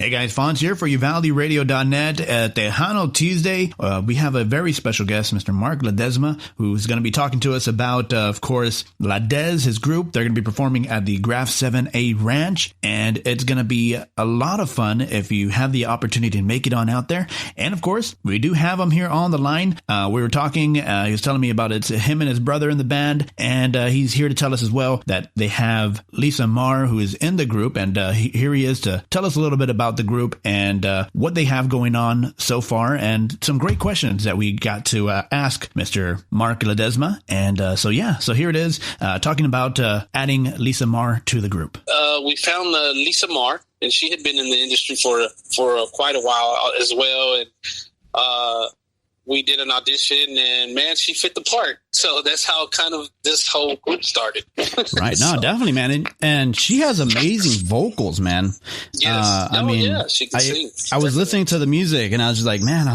Hey guys, Fonz here for UvaldeRadio.net at Tejano Tuesday. We have a very special guest, Mr. Mark Ledesma, who's going to be talking to us about, of course, Dezz, his group. They're going to be performing at the Graff 7A Ranch, and it's going to be a lot of fun if you have the opportunity to make it on out there. And of course, we do have him here on the line. We were talking, he was telling me about it's him and his brother in the band, and he's here to tell us as well that they have Lisa Marr, who is in the group, and here he is to tell us a little bit about the group and what they have going on so far, and some great questions that we got to ask Mr. Mark Ledesma. And so here it is, talking about adding Lisa Marr to the group. We found Lisa Marr, and she had been in the industry for quite a while as well, and we did an audition, and man, she fit the part. So that's how kind of this whole group started. Right. No, definitely, man. And she has amazing vocals, man. Yes. She can sing. I was listening to the music and I was just like, man,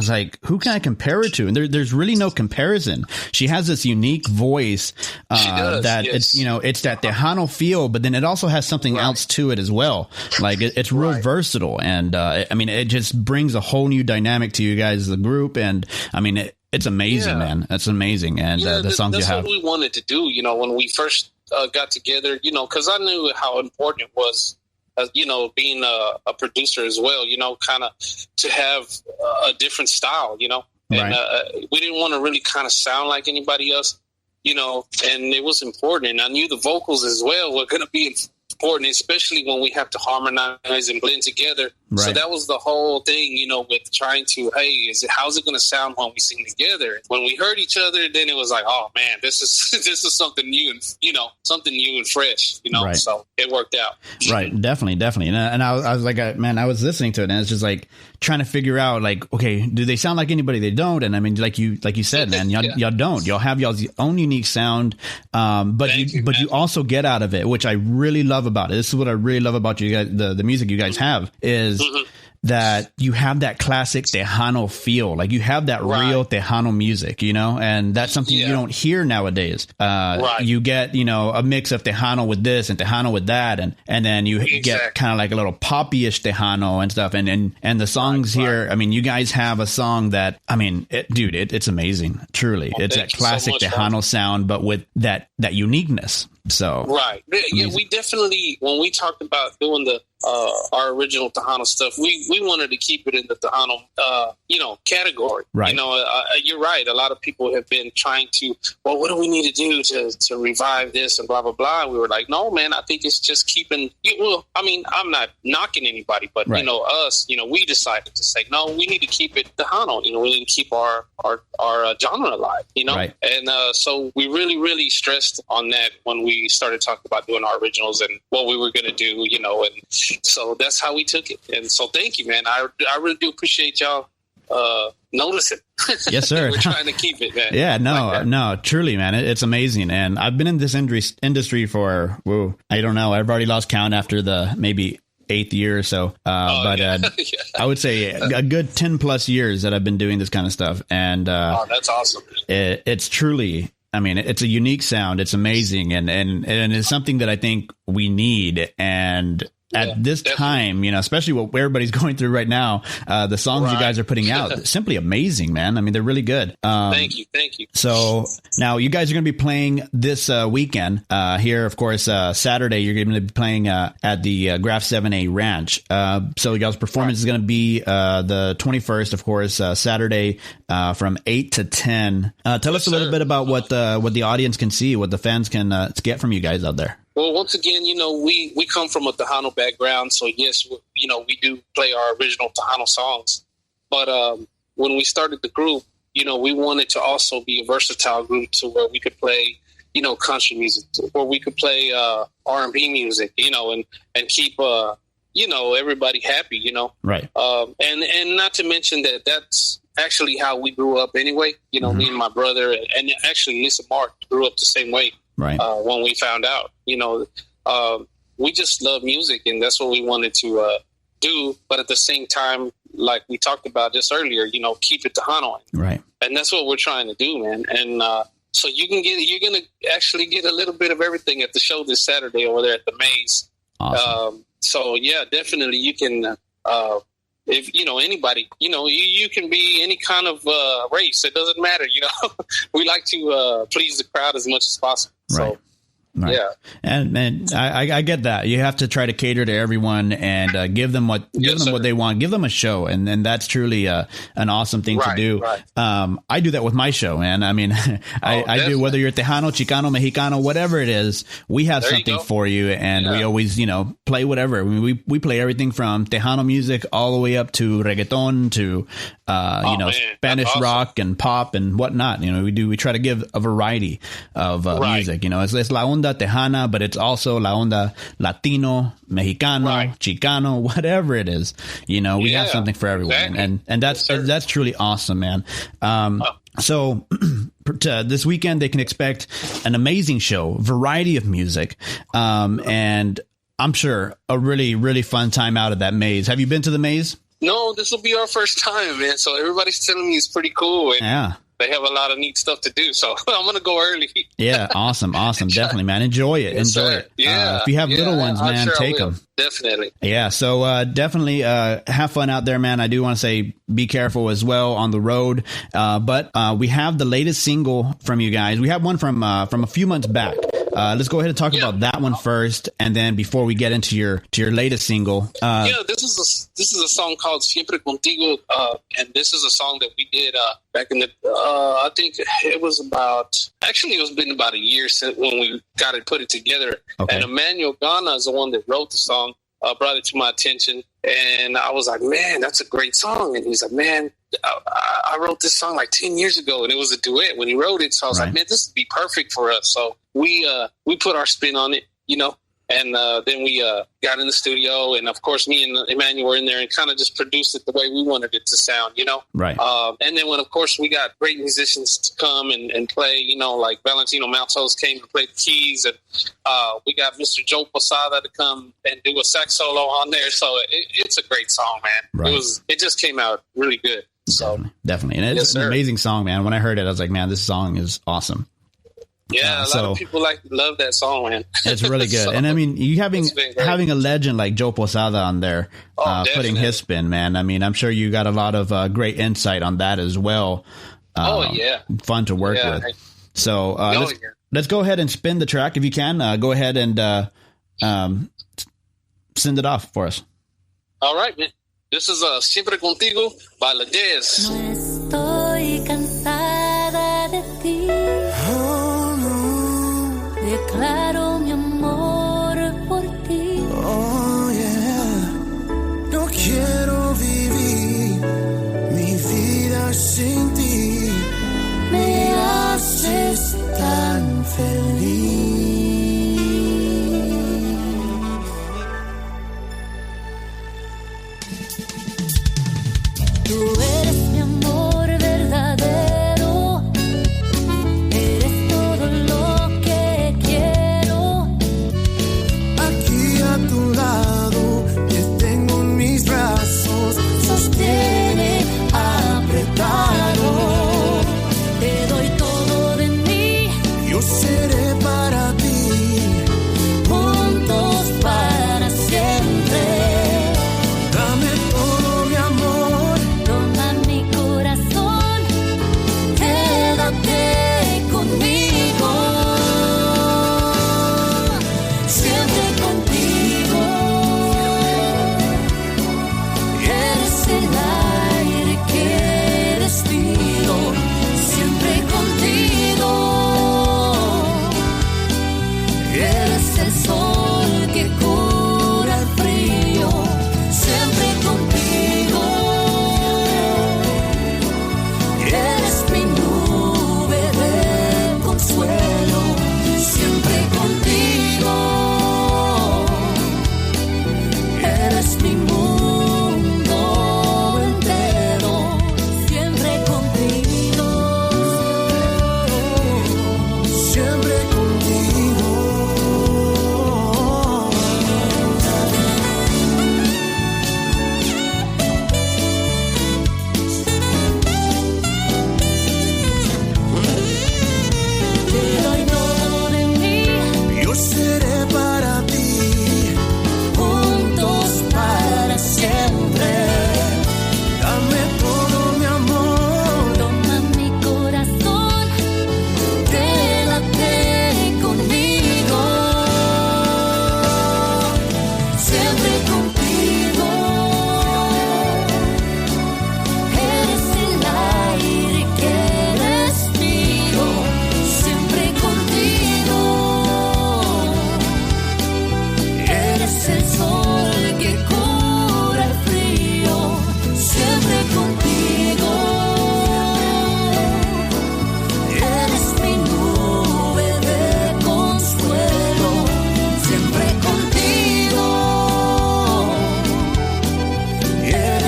who can I compare it to? And there's really no comparison. She has this unique voice it's that Tejano feel, but then it also has something else to it as well. Like it's real versatile. And it just brings a whole new dynamic to you guys as a group. And it's amazing, man. It's amazing. And the songs you have. That's what we wanted to do, when we first got together, because I knew how important it was, being a producer as well, kind of to have a different style, and we didn't want to really kind of sound like anybody else, and it was important. And I knew the vocals as well were going to be important, especially when we have to harmonize and blend together. Right. So that was the whole thing, with trying to, how's it going to sound when we sing together? When we heard each other, then it was like, oh man, this is something new and something new and fresh, Right. So it worked out. Right, definitely. And I was like, man, I was listening to it, and it's just like trying to figure out, like, okay, do they sound like anybody? They don't. And like you said, man, y'all don't. Y'all have y'all's own unique sound, but you also get out of it, which I really love about it. This is what I really love about you guys, the music you guys have is that you have that classic Tejano feel. Like you have that real Tejano music, and that's something you don't hear nowadays. You get, a mix of Tejano with this and Tejano with that. And then you get kind of like a little poppy-ish Tejano and stuff. And the songs here, you guys have a song that, it's amazing. Truly. It's that classic Tejano sound, but with that uniqueness. So we definitely, when we talked about doing our original Tejano stuff, we wanted to keep it in the Tejano category. Right. You're right. A lot of people have been trying to, well, what do we need to do to revive this and blah blah blah. And we were like, no, man, I think it's just keeping. I'm not knocking anybody, but us, we decided to say no, we need to keep it Tejano. We need to keep our genre alive. And so we really stressed on that when we started talking about doing our originals and what we were going to do, and so that's how we took it. And so thank you, man. I really do appreciate y'all noticing. Yes, sir. We're trying to keep it, man. Yeah, no, truly, man. It's amazing. And I've been in this industry for, I don't know. I've already lost count after the maybe 8th year or so. I would say a good 10 plus years that I've been doing this kind of stuff. And that's awesome. It's truly, it's a unique sound. It's amazing. And it's something that I think we need. And at this time, especially what everybody's going through right now, the songs you guys are putting out, simply amazing, man. They're really good. Thank you. So now you guys are going to be playing this weekend here, of course, Saturday. You're going to be playing at the Graff 7A Ranch. So you guys' performance is going to be the 21st, of course, Saturday from 8 to 10. Tell us a little bit about what the audience can see, what the fans can get from you guys out there. Well, once again, we come from a Tejano background, so yes, we do play our original Tejano songs. But when we started the group, we wanted to also be a versatile group to where we could play, country music, where we could play R&B music, and keep everybody happy, Right. And not to mention that's actually how we grew up anyway. Me and my brother, and actually Lisa Mark grew up the same way. Right. When we found out, we just love music, and that's what we wanted to do. But at the same time, like we talked about just earlier, keep it Tejano. Right. And that's what we're trying to do, man. And so you're going to actually get a little bit of everything at the show this Saturday over there at the Maze. Awesome. So yeah, definitely you can if anybody, you can be any kind of race. It doesn't matter. We like to please the crowd as much as possible. Right. So. Right. Yeah, and I get that. You have to try to cater to everyone and give them what they want. Give them a show, and that's truly an awesome thing to do. Right. I do that with my show, man. I mean, I do, whether you're Tejano, Chicano, Mexicano, whatever it is. We have something for you, and we always play whatever. I mean, we play everything from Tejano music all the way up to reggaeton to Spanish rock and pop and whatnot. We try to give a variety of music. It's La Onda Tejana, but it's also La Onda Latino, Mexicano, Chicano, whatever it is. We have something for everyone, exactly. and that's truly awesome, man. So this weekend they can expect an amazing show, variety of music, and I'm sure a really, really fun time out at that maze. Have you been to the maze? No, this will be our first time, man. So everybody's telling me it's pretty cool. And they have a lot of neat stuff to do. So I'm going to go early. Yeah, awesome. Definitely, man. Enjoy it. Enjoy it. Yeah. If you have little ones, man, take them. Definitely. Yeah. So definitely have fun out there, man. I do want to say be careful as well on the road. But we have the latest single from you guys. We have one from a few months back. Let's go ahead and talk about that one first, and then before we get into your latest single. This is a song called Siempre Contigo, and this is a song that we did back in the. I think it was been about a year since when we got it put it together. Okay. And Emmanuel Ghana is the one that wrote the song. Brought it to my attention, and I was like, man, that's a great song. And he's like, man, I wrote this song like 10 years ago, and it was a duet when he wrote it. So I was like, man, this would be perfect for us. So we put our spin on it, and then we got in the studio, and of course me and Emmanuel were in there and kind of just produced it the way we wanted it to sound, Right. And then when, of course, we got great musicians to come and play, like Valentino Maltos came and played the keys, and we got Mr. Joe Posada to come and do a sax solo on there. So it's a great song, man. Right. It just came out really good. So definitely. And it's an amazing song, man. When I heard it, I was like, man, this song is awesome. Yeah, a lot of people love that song, man. It's really good. And I mean, you having a legend like Joe Posada on there, putting his spin, man. I mean, I'm sure you got a lot of great insight on that as well. Fun to work with. So let's go ahead and spin the track if you can. Go ahead and send it off for us. All right, man. This is Siempre Contigo by Dezz. No estoy cansada de ti. Declaro mi amor por ti. Oh, yeah. No quiero vivir mi vida sin ti. Me haces tan feliz. Tú eres mi amor verdadero. Eres todo lo que quiero. Aquí a tu lado te tengo en mis brazos. Sostiene apretado. Te doy todo de mí. Yo seré para ti. Juntos para siempre. Dame todo mi amor. Toma mi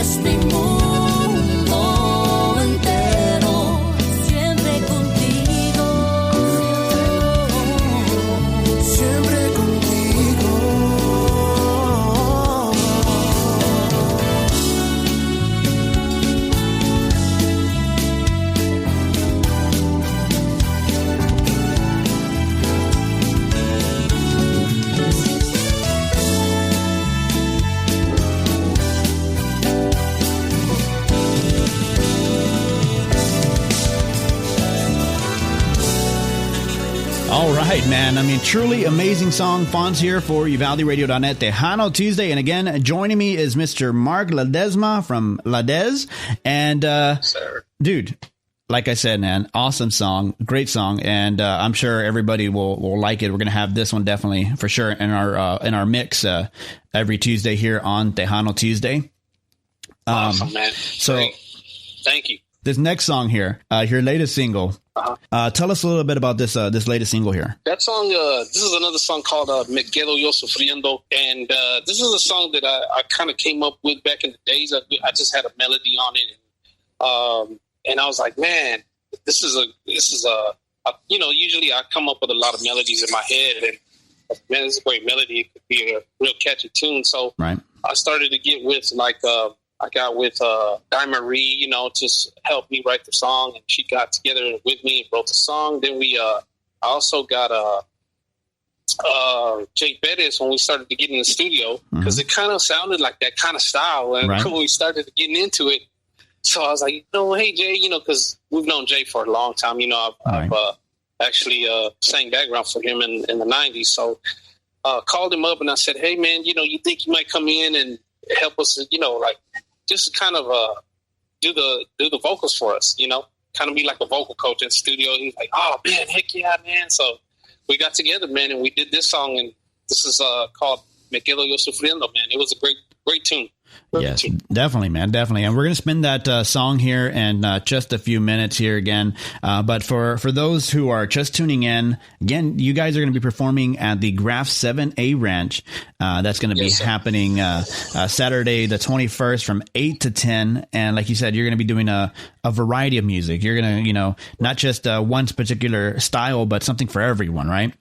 eres mi mundo entero, siempre contigo. Siempre contigo. All right, man. I mean, truly amazing song. Fonz here for UvaldeRadio.net, Tejano Tuesday. And again, joining me is Mr. Mark Ledesma from Dezz. And, dude, like I said, man, awesome song, great song. And I'm sure everybody will like it. We're going to have this one definitely for sure in our mix every Tuesday here on Tejano Tuesday. Awesome, man. So great. Thank you. This next song here, your latest single. Tell us a little bit about this latest single here. That song, this is another song called Me Quedo Yo Sufriendo. And this is a song that I kind of came up with back in the days. I just had a melody on it. And I was like, man, this is a usually I come up with a lot of melodies in my head. And, man, this is a great melody. It could be a real catchy tune. So right. I started to get with, I got with Di Marie, to help me write the song, and she got together with me and wrote the song. Then I also got Jake Bettis when we started to get in the studio, because it kind of sounded like that kind of style. And when we started getting into it, so I was like, hey Jay, because we've known Jay for a long time. I've actually sang background for him in the 90s. So called him up and I said, hey man, you think you might come in and help us, just kind of do the vocals for us, kind of be like a vocal coach in the studio. He's like, oh man, heck yeah, man. So we got together, man, and we did this song, and this is called Me Quedo Yo Sufriendo, man. It was a great tune. Yes, definitely, man, definitely. And we're going to spin that song here in just a few minutes here again. But for those who are just tuning in, again, you guys are going to be performing at the Graff 7A Ranch. That's going to be happening Saturday the 21st from 8 to 10. And like you said, you're going to be doing a variety of music. You're going to, not just one particular style, but something for everyone, right?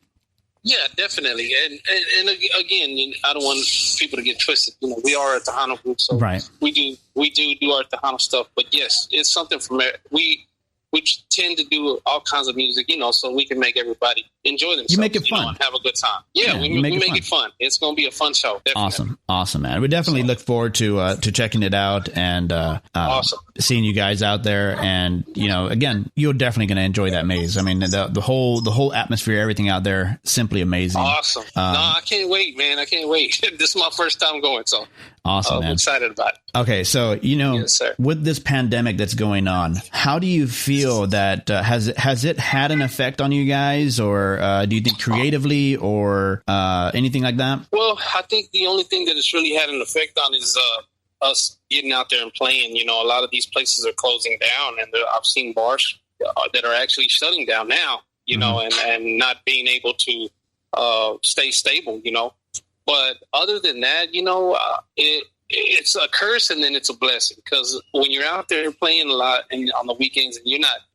Yeah, definitely. And again, I don't want people to get twisted. We are a Tejano group, so we do our Tejano stuff. But yes, it's something from we tend to do all kinds of music, so we can make everybody enjoy themselves. You make it fun. And have a good time. Yeah, we make it fun. It's going to be a fun show. Definitely. Awesome, man. We definitely look forward to checking it out and seeing you guys out there. And again, you're definitely going to enjoy that maze. I mean, the whole atmosphere, everything out there, simply amazing. Awesome. No, I can't wait, man. I can't wait. This is my first time going, so awesome, man. I'm excited about it. Okay, so yes, with this pandemic that's going on, how do you feel that has it had an effect on you guys, or do you think creatively or anything like that? Well, I think the only thing that it's really had an effect on is us getting out there and playing. A lot of these places are closing down, and I've seen bars that are actually shutting down now, and not being able to stay stable, But other than that, it's a curse and then it's a blessing, because when you're out there playing a lot and on the weekends and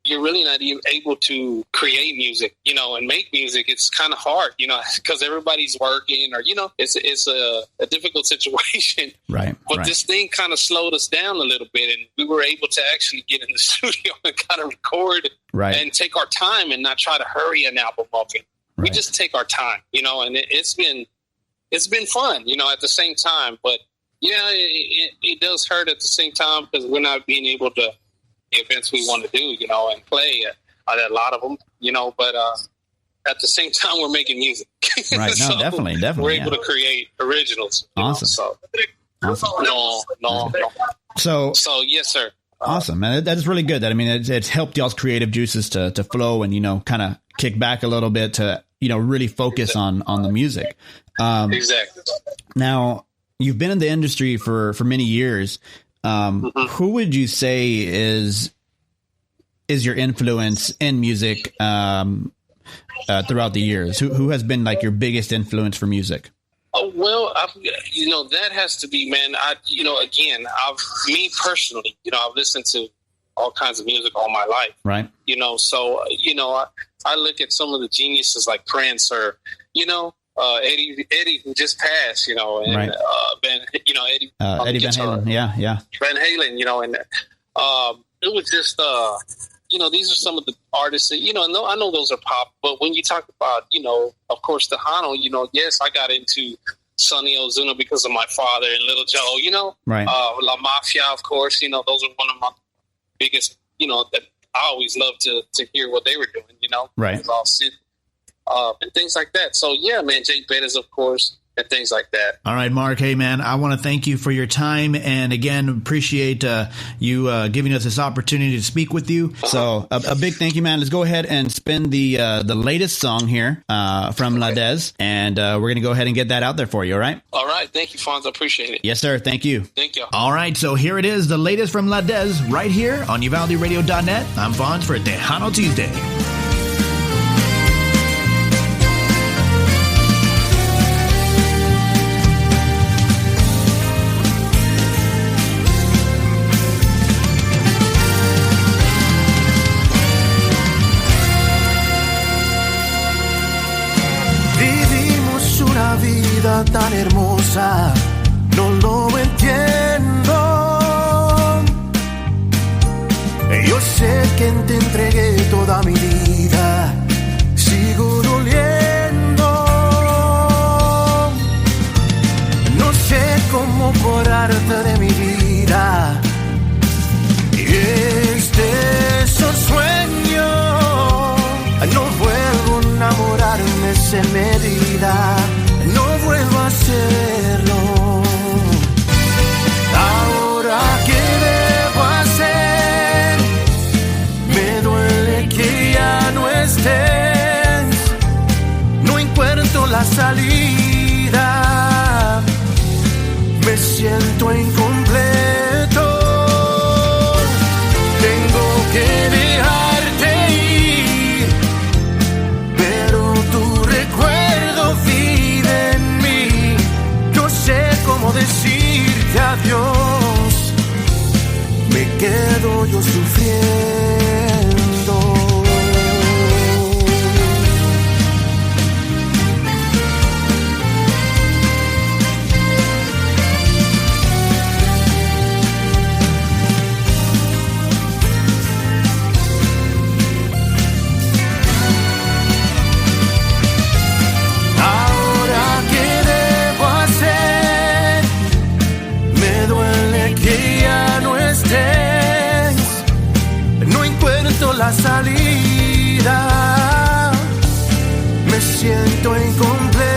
you're really not even able to create music, and make music, it's kind of hard, because everybody's working or, it's a difficult situation. Right. But this thing kind of slowed us down a little bit, and we were able to actually get in the studio and kind of record and take our time and not try to hurry an album up. We just take our time, and it's been fun, at the same time. But yeah, it does hurt at the same time, because we're not being able to the events we want to do, and play at a lot of them, But at the same time, we're making music. Right. No, definitely. We're able to create originals. Awesome. Awesome. No. So yes, sir. Awesome, man. That is really good. I mean, it's helped y'all's creative juices to flow and, kind of kick back a little bit to, really focus on the music. Exactly. Now, you've been in the industry for many years. Who would you say is your influence in music throughout the years? Who has been like your biggest influence for music? Oh, well, that has to be, man. Me personally, I've listened to all kinds of music all my life. Right. So, I look at some of the geniuses like Prince or, Eddie who just passed, and right. Eddie Van Halen. Yeah. Van Halen, and it was just, these are some of the artists that, I know those are pop, but when you talk about, of course, Tejano, yes, I got into Sonny Ozuna because of my father and Little Joe, right. La Mafia, of course, those are one of my biggest, that I always loved to hear what they were doing, right. It was all synth, and things like that. So, yeah, man, Jake Bettis, of course, and things like that. All right, Mark. Hey, man, I want to thank you for your time. And again, appreciate you giving us this opportunity to speak with you. So a big thank you, man. Let's go ahead and spin the latest song here from Dezz. And we're going to go ahead and get that out there for you. All right. All right. Thank you, Fonz. I appreciate it. Yes, sir. Thank you. Thank you. All right. So here it is. The latest from Dezz right here on UvaldeRadio.net. I'm Fonz for Tejano Tuesday. Tan hermosa, no lo entiendo. Yo sé que te entregué toda mi vida, sigo doliendo. No sé cómo borrarte de mi vida. Este es un sueño, no vuelvo a enamorarme sin medida. No vuelvo a hacerlo. Ahora, ¿qué debo hacer? Me duele que ya no estés. No encuentro la salida. Me siento incompleto. Tengo que dejarte ir, pero tu recuerdo vive en mí. No sé cómo decirte adiós. Me quedo yo sufriendo. No encuentro la salida, me siento incompleto.